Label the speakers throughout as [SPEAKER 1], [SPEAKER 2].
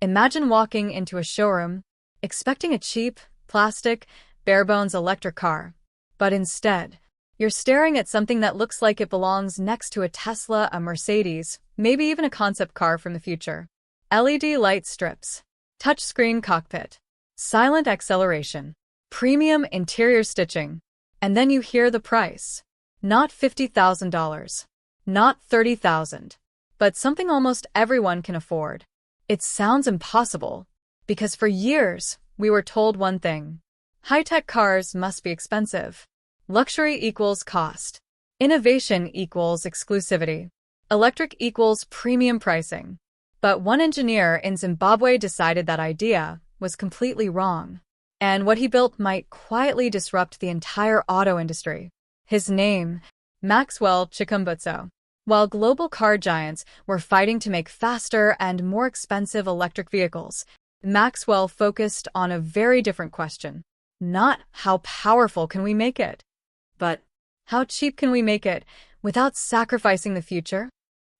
[SPEAKER 1] Imagine walking into a showroom, expecting a cheap, plastic, bare-bones electric car. But instead, you're staring at something that looks like it belongs next to a Tesla, a Mercedes, maybe even a concept car from the future. LED light strips, touchscreen cockpit, silent acceleration, premium interior stitching. And then you hear the price. Not $50,000, not $30,000, but something almost everyone can afford. It sounds impossible, because for years, we were told one thing. High-tech cars must be expensive. Luxury equals cost. Innovation equals exclusivity. Electric equals premium pricing. But one engineer in Zimbabwe decided that idea was completely wrong, and what he built might quietly disrupt the entire auto industry. His name, Maxwell Chikumbutso. While global car giants were fighting to make faster and more expensive electric vehicles, Maxwell focused on a very different question. Not how powerful can we make it, but how cheap can we make it without sacrificing the future?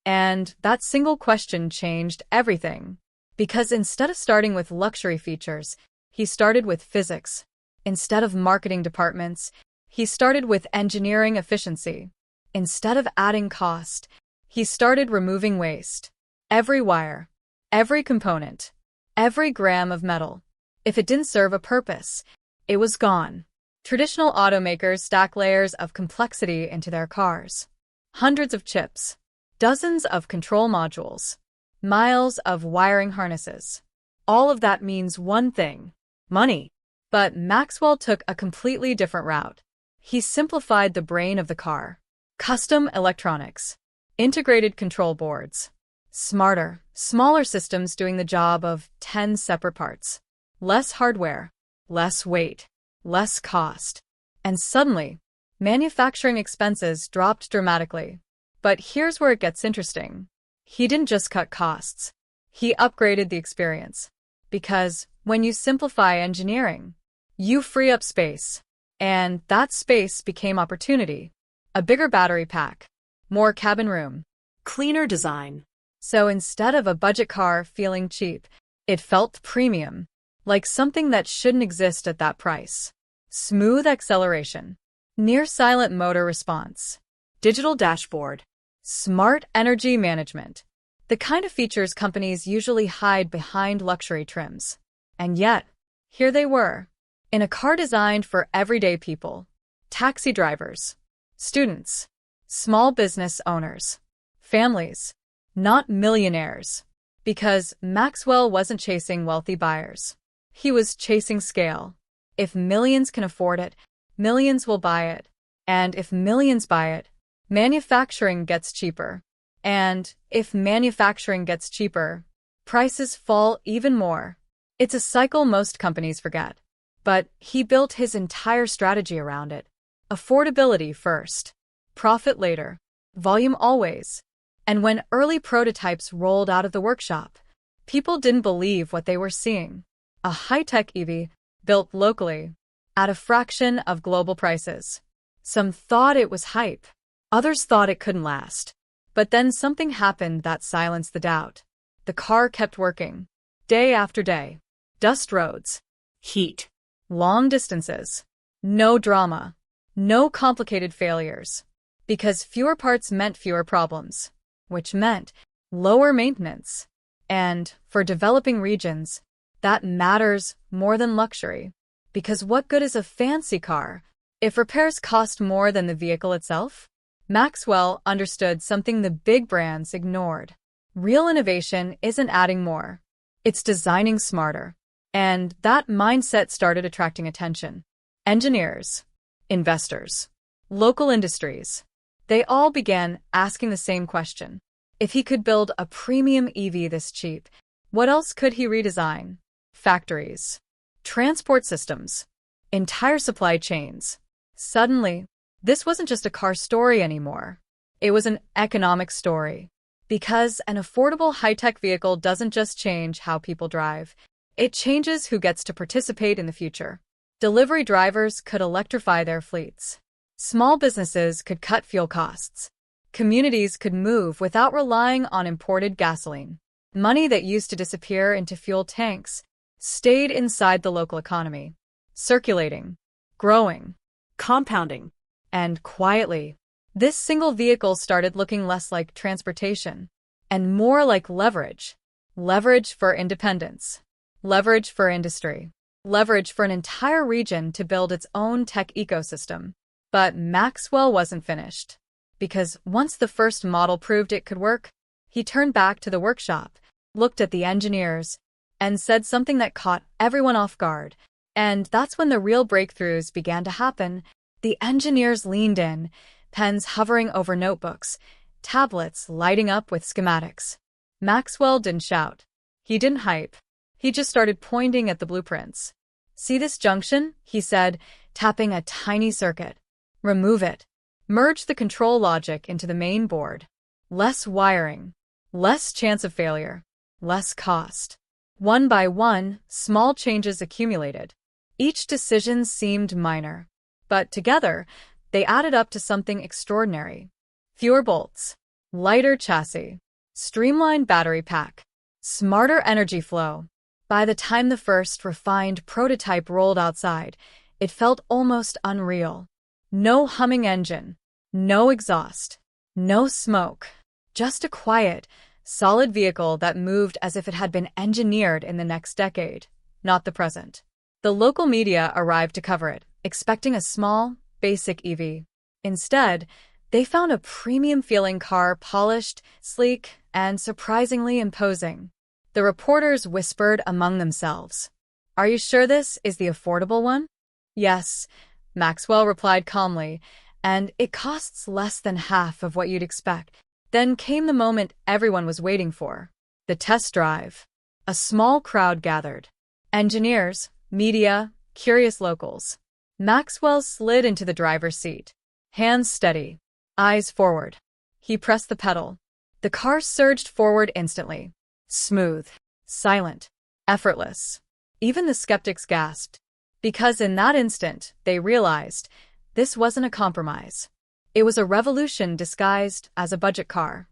[SPEAKER 1] And that single question changed everything. Because instead of starting with luxury features, he started with physics. Instead of marketing departments, he started with engineering efficiency. Instead of adding cost, he started removing waste. Every wire, every component, every gram of metal. If it didn't serve a purpose, it was gone. Traditional automakers stack layers of complexity into their cars. Hundreds of chips, dozens of control modules, miles of wiring harnesses. All of that means one thing: money. But Maxwell took a completely different route. He simplified the brain of the car. Custom electronics, integrated control boards, smarter, smaller systems doing the job of 10 separate parts. Less hardware, less weight, less cost. And suddenly, manufacturing expenses dropped dramatically. But here's where it gets interesting. He didn't just cut costs. He upgraded the experience. Because when you simplify engineering, you free up space. And that space became opportunity. A bigger battery pack, more cabin room, cleaner design. So instead of a budget car feeling cheap, it felt premium, like something that shouldn't exist at that price. Smooth acceleration, near-silent motor response, digital dashboard, smart energy management. The kind of features companies usually hide behind luxury trims. And yet, here they were, in a car designed for everyday people, taxi drivers, students, small business owners, families, not millionaires. Because Maxwell wasn't chasing wealthy buyers. He was chasing scale. If millions can afford it, millions will buy it. And if millions buy it, manufacturing gets cheaper. And if manufacturing gets cheaper, prices fall even more. It's a cycle most companies forget. But he built his entire strategy around it. Affordability first, profit later, volume always. And when early prototypes rolled out of the workshop, people didn't believe what they were seeing. A high-tech EV built locally, at a fraction of global prices. Some thought it was hype. Others thought it couldn't last. But then something happened that silenced the doubt. The car kept working, day after day. Dust roads, heat, long distances, no drama. No complicated failures. Because fewer parts meant fewer problems, which meant lower maintenance. And for developing regions, that matters more than luxury. Because what good is a fancy car if repairs cost more than the vehicle itself? Maxwell understood something the big brands ignored. Real innovation isn't adding more. It's designing smarter. And that mindset started attracting attention. Engineers, investors, local industries, they all began asking the same question. If he could build a premium EV this cheap, what else could he redesign? Factories, transport systems, entire supply chains. Suddenly, this wasn't just a car story anymore. It was an economic story. Because an affordable high-tech vehicle doesn't just change how people drive, it changes who gets to participate in the future. Delivery drivers could electrify their fleets. Small businesses could cut fuel costs. Communities could move without relying on imported gasoline. Money that used to disappear into fuel tanks stayed inside the local economy, circulating, growing,
[SPEAKER 2] Compounding.
[SPEAKER 1] and quietly. This single vehicle started looking less like transportation and more like leverage. Leverage for independence, leverage for industry, leverage for an entire region to build its own tech ecosystem. But Maxwell wasn't finished. Because once the first model proved it could work, he turned back to the workshop, looked at the engineers, and said something that caught everyone off guard. And that's when the real breakthroughs began to happen. The engineers leaned in, pens hovering over notebooks, tablets lighting up with schematics. Maxwell didn't shout. He didn't hype. He just started pointing at the blueprints. "See this junction?" he said, tapping a tiny circuit. "Remove it. Merge the control logic into the main board. Less wiring. Less chance of failure. Less cost." One by one, small changes accumulated. Each decision seemed minor, but together, they added up to something extraordinary. Fewer bolts, lighter chassis, streamlined battery pack, smarter energy flow. By the time the first refined prototype rolled outside, it felt almost unreal. No humming engine, no exhaust, no smoke, just a quiet, solid vehicle that moved as if it had been engineered in the next decade, not the present. The local media arrived to cover it, expecting a small, basic EV. Instead, they found a premium-feeling car, polished, sleek, and surprisingly imposing. The reporters whispered among themselves, "Are you sure this is the affordable one?" "Yes," Maxwell replied calmly, "and it costs less than half of what you'd expect." Then came the moment everyone was waiting for. The test drive. A small crowd gathered. Engineers, media, curious locals. Maxwell slid into the driver's seat. Hands steady. Eyes forward. He pressed the pedal. The car surged forward instantly. Smooth. Silent. Effortless. Even the skeptics gasped. Because in that instant, they realized this wasn't a compromise. It was a revolution disguised as a budget car.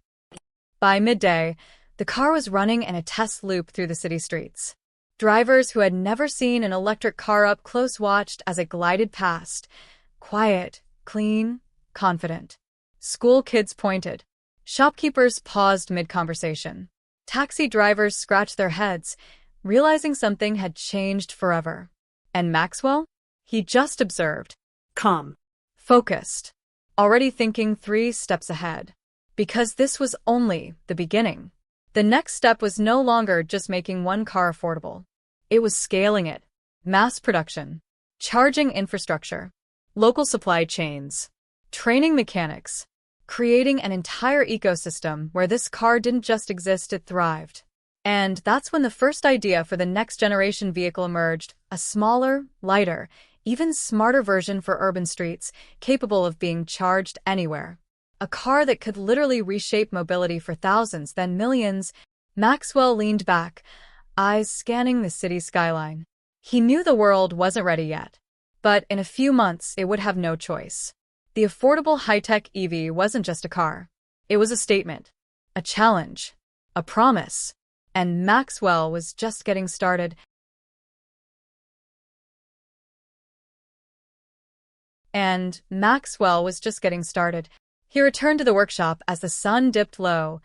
[SPEAKER 1] By midday, the car was running in a test loop through the city streets. Drivers who had never seen an electric car up close watched as it glided past. Quiet, clean, confident. School kids pointed. Shopkeepers paused mid-conversation. Taxi drivers scratched their heads, realizing something had changed forever. And Maxwell? He just observed.
[SPEAKER 2] Calm.
[SPEAKER 1] Focused. Already thinking 3 steps ahead. Because this was only the beginning. The next step was no longer just making one car affordable. It was scaling it. Mass production. Charging infrastructure. Local supply chains. Training mechanics. Creating an entire ecosystem where this car didn't just exist, it thrived. And that's when the first idea for the next-generation vehicle emerged, a smaller, lighter, even smarter version for urban streets, capable of being charged anywhere. A car that could literally reshape mobility for thousands, then millions. Maxwell leaned back, eyes scanning the city skyline. He knew the world wasn't ready yet. But in a few months, it would have no choice. The affordable high-tech EV wasn't just a car. It was a statement, a challenge, a promise. And Maxwell was just getting started. He returned to the workshop as the sun dipped low,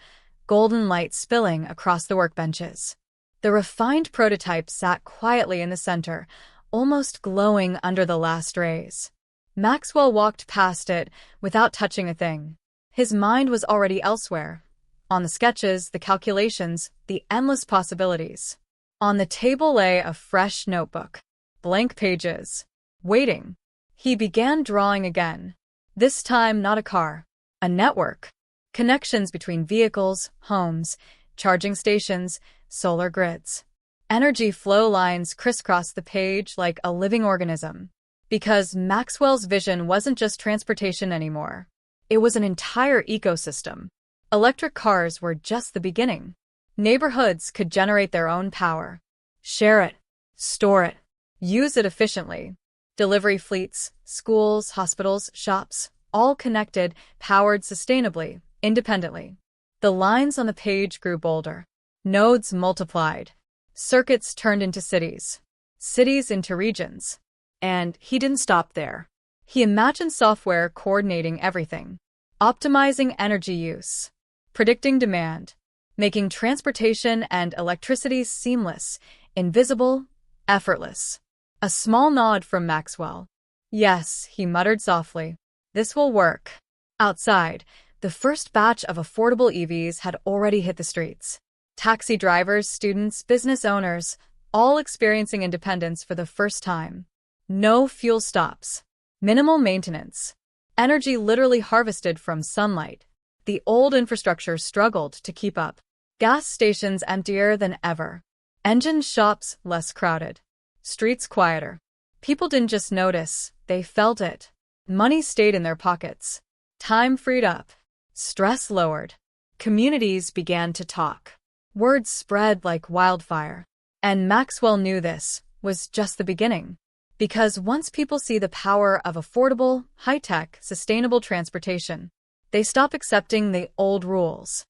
[SPEAKER 1] golden light spilling across the workbenches. The refined prototype sat quietly in the center, almost glowing under the last rays. Maxwell walked past it without touching a thing. His mind was already elsewhere. On the sketches, the calculations, the endless possibilities. On the table lay a fresh notebook. Blank pages. Waiting. He began drawing again. This time not a car. A network. Connections between vehicles, homes, charging stations, solar grids. Energy flow lines crisscrossed the page like a living organism. Because Maxwell's vision wasn't just transportation anymore. It was an entire ecosystem. Electric cars were just the beginning. Neighborhoods could generate their own power. Share it. Store it. Use it efficiently. Delivery fleets, schools, hospitals, shops, all connected, powered sustainably, independently. The lines on the page grew bolder. Nodes multiplied. Circuits turned into cities. Cities into regions. And he didn't stop there. He imagined software coordinating everything. Optimizing energy use. Predicting demand. Making transportation and electricity seamless, invisible, effortless. A small nod from Maxwell. Yes, he muttered softly. This will work. Outside, the first batch of affordable EVs had already hit the streets. Taxi drivers, students, business owners, all experiencing independence for the first time. No fuel stops. Minimal maintenance. Energy literally harvested from sunlight. The old infrastructure struggled to keep up. Gas stations emptier than ever. Engine shops less crowded. Streets quieter. People didn't just notice, they felt it. Money stayed in their pockets. Time freed up. Stress lowered. Communities began to talk. Words spread like wildfire. And Maxwell knew this was just the beginning. Because once people see the power of affordable, high-tech, sustainable transportation, they stop accepting the old rules.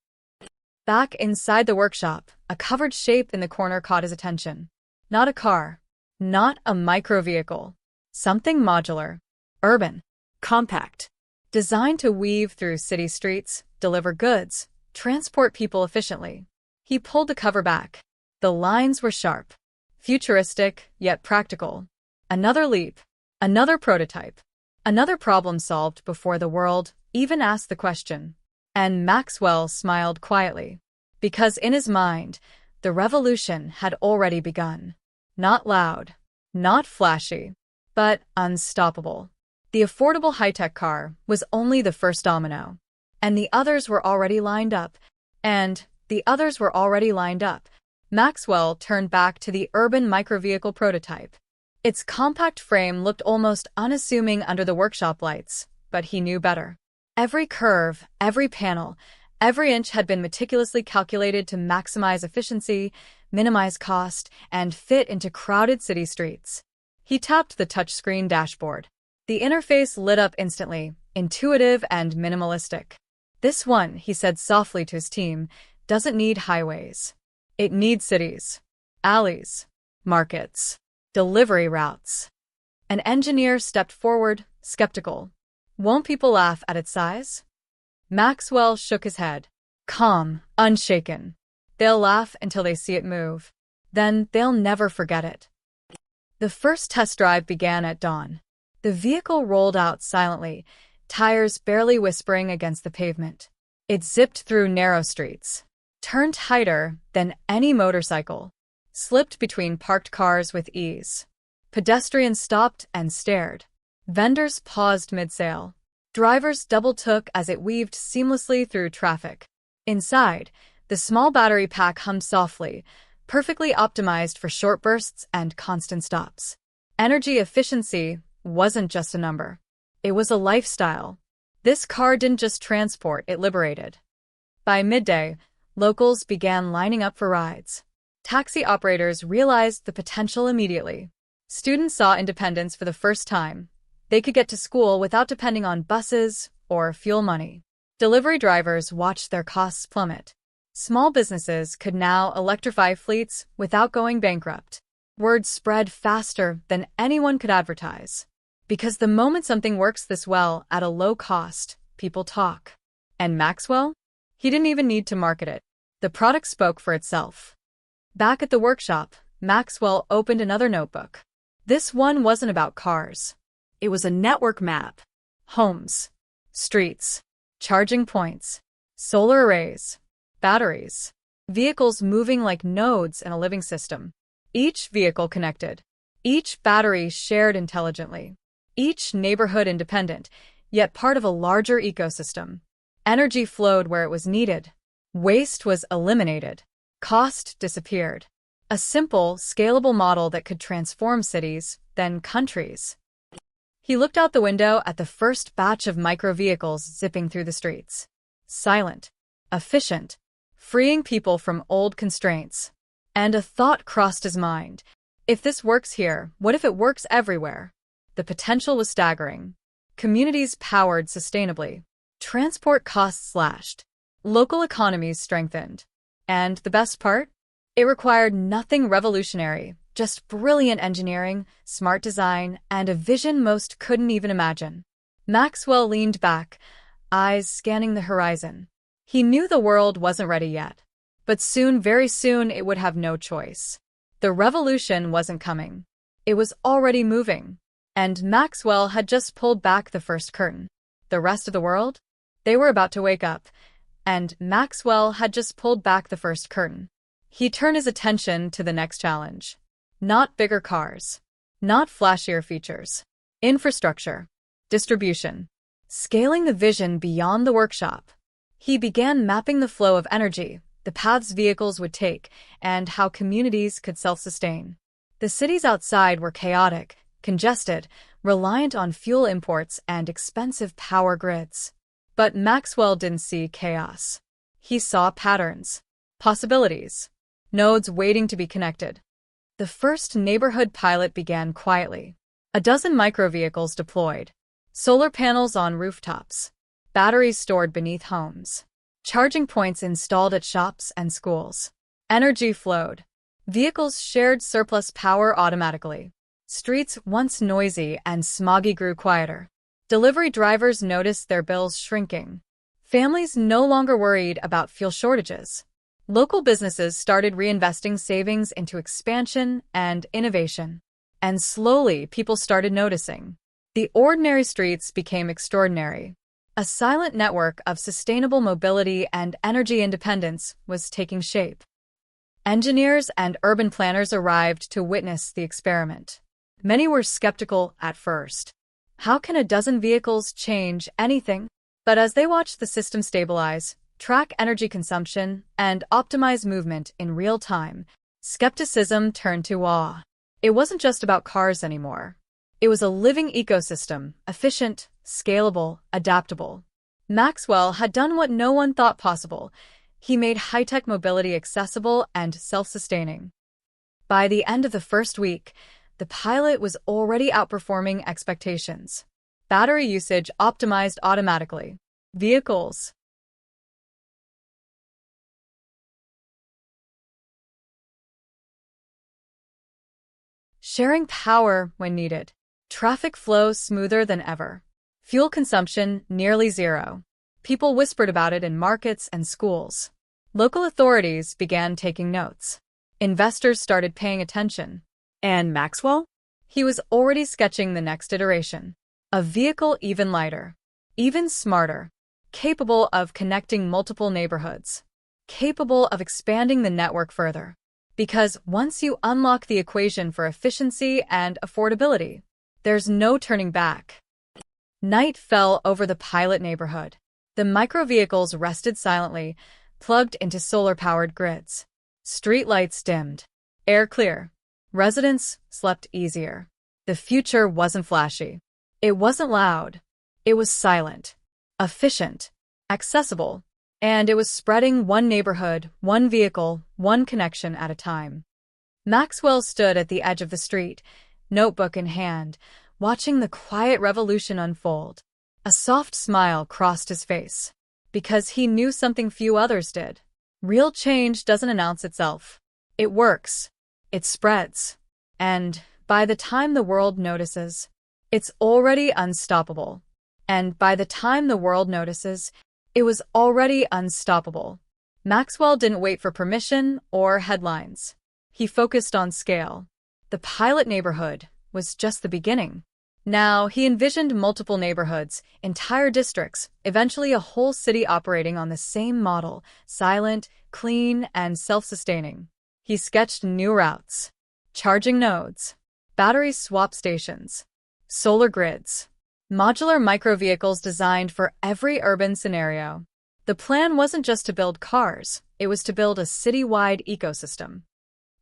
[SPEAKER 1] Back inside the workshop, a covered shape in the corner caught his attention. Not a car. Not a micro-vehicle. Something modular. Urban. Compact. Designed to weave through city streets, deliver goods, transport people efficiently. He pulled the cover back. The lines were sharp. Futuristic, yet practical. Another leap. Another prototype. Another problem solved before the world even asked the question. And Maxwell smiled quietly. Because in his mind, the revolution had already begun. Not loud. Not flashy. But unstoppable. The affordable high-tech car was only the first domino. And the others were already lined up. Maxwell turned back to the urban microvehicle prototype. Its compact frame looked almost unassuming under the workshop lights, but he knew better. Every curve, every panel, every inch had been meticulously calculated to maximize efficiency, minimize cost, and fit into crowded city streets. He tapped the touchscreen dashboard. The interface lit up instantly, intuitive and minimalistic. This one, he said softly to his team, doesn't need highways. It needs cities, alleys, markets, delivery routes. An engineer stepped forward, skeptical. Won't people laugh at its size? Maxwell shook his head. Calm, unshaken. They'll laugh until they see it move. Then they'll never forget it. The first test drive began at dawn. The vehicle rolled out silently, tires barely whispering against the pavement. It zipped through narrow streets, turned tighter than any motorcycle, slipped between parked cars with ease. Pedestrians stopped and stared. Vendors paused mid-sale. Drivers double-took as it weaved seamlessly through traffic. Inside, the small battery pack hummed softly, perfectly optimized for short bursts and constant stops. Energy efficiency wasn't just a number. It was a lifestyle. This car didn't just transport, it liberated. By midday, locals began lining up for rides. Taxi operators realized the potential immediately. Students saw independence for the first time. They could get to school without depending on buses or fuel money. Delivery drivers watched their costs plummet. Small businesses could now electrify fleets without going bankrupt. Word spread faster than anyone could advertise. Because the moment something works this well at a low cost, people talk. And Maxwell? He didn't even need to market it. The product spoke for itself. Back at the workshop, Maxwell opened another notebook. This one wasn't about cars. It was a network map. Homes, streets, charging points, solar arrays, batteries, vehicles moving like nodes in a living system. Each vehicle connected. Each battery shared intelligently. Each neighborhood independent, yet part of a larger ecosystem. Energy flowed where it was needed. Waste was eliminated. Cost disappeared. A simple, scalable model that could transform cities, then countries. He looked out the window at the first batch of micro-vehicles zipping through the streets. Silent, efficient, freeing people from old constraints. And a thought crossed his mind. If this works here, what if it works everywhere? The potential was staggering. Communities powered sustainably. Transport costs slashed. Local economies strengthened. And the best part? It required nothing revolutionary, just brilliant engineering, smart design, and a vision most couldn't even imagine. Maxwell leaned back, eyes scanning the horizon. He knew the world wasn't ready yet. But soon, very soon, it would have no choice. The revolution wasn't coming. It was already moving. And Maxwell had just pulled back the first curtain. The rest of the world? They were about to wake up. And Maxwell had just pulled back the first curtain. He turned his attention to the next challenge. Not bigger cars. Not flashier features. Infrastructure. Distribution. Scaling the vision beyond the workshop. He began mapping the flow of energy, the paths vehicles would take, and how communities could self-sustain. The cities outside were chaotic, congested, reliant on fuel imports and expensive power grids. But Maxwell didn't see chaos. He saw patterns, possibilities, nodes waiting to be connected. The first neighborhood pilot began quietly. A dozen microvehicles deployed, solar panels on rooftops, batteries stored beneath homes, charging points installed at shops and schools. Energy flowed. Vehicles shared surplus power automatically. Streets once noisy and smoggy grew quieter. Delivery drivers noticed their bills shrinking. Families no longer worried about fuel shortages. Local businesses started reinvesting savings into expansion and innovation. And slowly, people started noticing. The ordinary streets became extraordinary. A silent network of sustainable mobility and energy independence was taking shape. Engineers and urban planners arrived to witness the experiment. Many were skeptical at first. How can a dozen vehicles change anything? But as they watched the system stabilize, track energy consumption, and optimize movement in real time, skepticism turned to awe. It wasn't just about cars anymore. It was a living ecosystem, efficient, scalable, adaptable. Maxwell had done what no one thought possible. He made high-tech mobility accessible and self-sustaining. By the end of the first week, the pilot was already outperforming expectations. Battery usage optimized automatically. Vehicles sharing power when needed. Traffic flow smoother than ever. Fuel consumption nearly zero. People whispered about it in markets and schools. Local authorities began taking notes. Investors started paying attention. And Maxwell? He was already sketching the next iteration. A vehicle even lighter, even smarter, capable of connecting multiple neighborhoods, capable of expanding the network further. Because once you unlock the equation for efficiency and affordability, there's no turning back. Night fell over the pilot neighborhood. The microvehicles rested silently, plugged into solar-powered grids. Streetlights dimmed. Air clear. Residents slept easier. The future wasn't flashy. It wasn't loud. It was silent, efficient, accessible, and it was spreading one neighborhood, one vehicle, one connection at a time. Maxwell stood at the edge of the street, notebook in hand, watching the quiet revolution unfold. A soft smile crossed his face, because he knew something few others did. Real change doesn't announce itself. It works. It spreads. And by the time the world notices, it's already unstoppable. And by the time the world notices, it was already unstoppable. Maxwell didn't wait for permission or headlines. He focused on scale. The pilot neighborhood was just the beginning. Now, he envisioned multiple neighborhoods, entire districts, eventually a whole city operating on the same model, silent, clean, and self-sustaining. He sketched new routes, charging nodes, battery swap stations, solar grids, modular microvehicles designed for every urban scenario. The plan wasn't just to build cars, it was to build a city-wide ecosystem.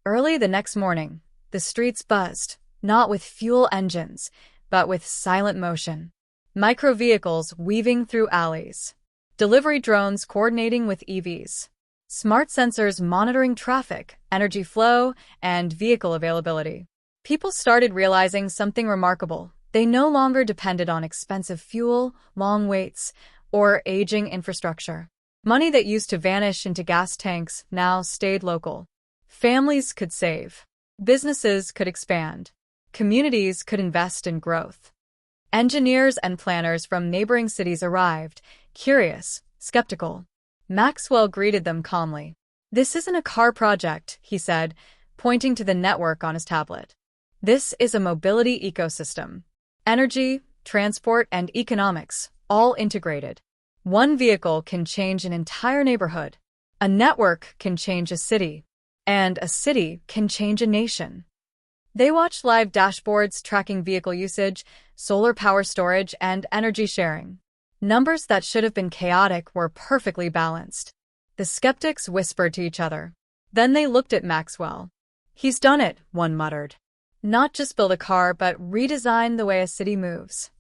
[SPEAKER 1] Early the next morning, the streets buzzed, not with fuel engines, but with silent motion. Microvehicles weaving through alleys. Delivery drones coordinating with EVs. Smart sensors monitoring traffic, energy flow, and vehicle availability. People started realizing something remarkable. They no longer depended on expensive fuel, long waits, or aging infrastructure. Money that used to vanish into gas tanks now stayed local. Families could save. Businesses could expand. Communities could invest in growth. Engineers and planners from neighboring cities arrived, curious, skeptical. Maxwell greeted them calmly. "This isn't a car project," he said, pointing to the network on his tablet. "This is a mobility ecosystem. Energy, transport, and economics, all integrated. One vehicle can change an entire neighborhood. A network can change a city. And a city can change a nation." They watched live dashboards tracking vehicle usage, solar power storage, and energy sharing. Numbers that should have been chaotic were perfectly balanced. The skeptics whispered to each other. Then they looked at Maxwell. "He's done it," one muttered. "Not just build a car, but redesign the way a city moves."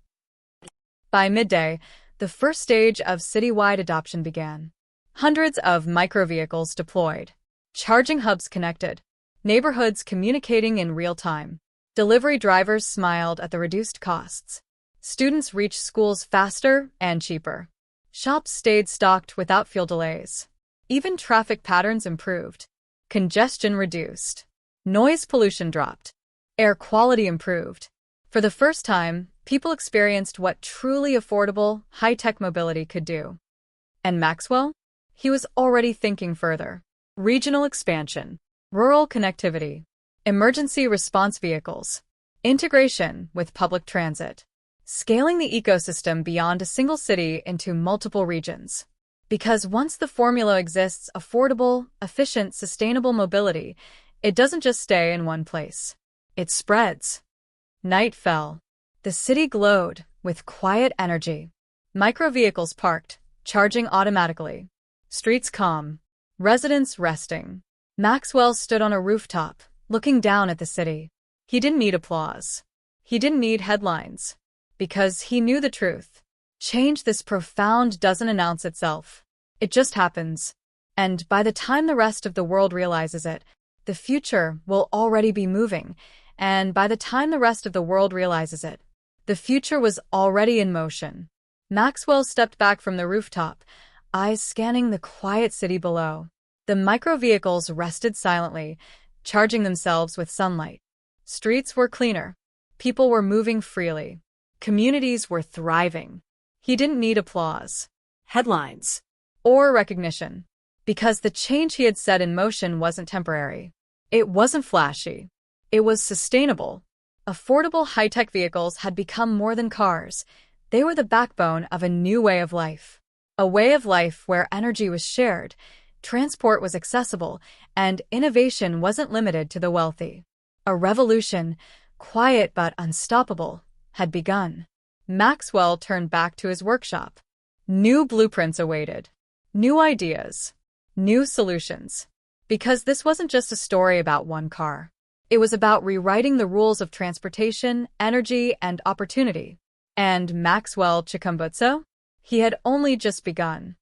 [SPEAKER 1] By midday, the first stage of citywide adoption began. Hundreds of microvehicles deployed. Charging hubs connected. Neighborhoods communicating in real time. Delivery drivers smiled at the reduced costs. Students reached schools faster and cheaper. Shops stayed stocked without fuel delays. Even traffic patterns improved. Congestion reduced. Noise pollution dropped. Air quality improved. For the first time, people experienced what truly affordable, high-tech mobility could do. And Maxwell? He was already thinking further. Regional expansion. Rural connectivity. Emergency response vehicles. Integration with public transit. Scaling the ecosystem beyond a single city into multiple regions. Because once the formula exists, affordable, efficient, sustainable mobility, it doesn't just stay in one place. It spreads. Night fell. The city glowed with quiet energy. Microvehicles parked, charging automatically. Streets calm. Residents resting. Maxwell stood on a rooftop, looking down at the city. He didn't need applause. He didn't need headlines. Because he knew the truth. Change this profound doesn't announce itself. It just happens. And by the time the rest of the world realizes it, the future will already be moving. And by the time the rest of the world realizes it, the future was already in motion. Maxwell stepped back from the rooftop, eyes scanning the quiet city below. The microvehicles rested silently, charging themselves with sunlight. Streets were cleaner. People were moving freely. Communities were thriving. He didn't need applause, headlines, or recognition. Because the change he had set in motion wasn't temporary. It wasn't flashy. It was sustainable. Affordable high-tech vehicles had become more than cars. They were the backbone of a new way of life. A way of life where energy was shared, transport was accessible, and innovation wasn't limited to the wealthy. A revolution, quiet but unstoppable, had begun. Maxwell turned back to his workshop. New blueprints awaited. New ideas. New solutions. Because this wasn't just a story about one car. It was about rewriting the rules of transportation, energy, and opportunity. And Maxwell Chikumbutso? He had only just begun.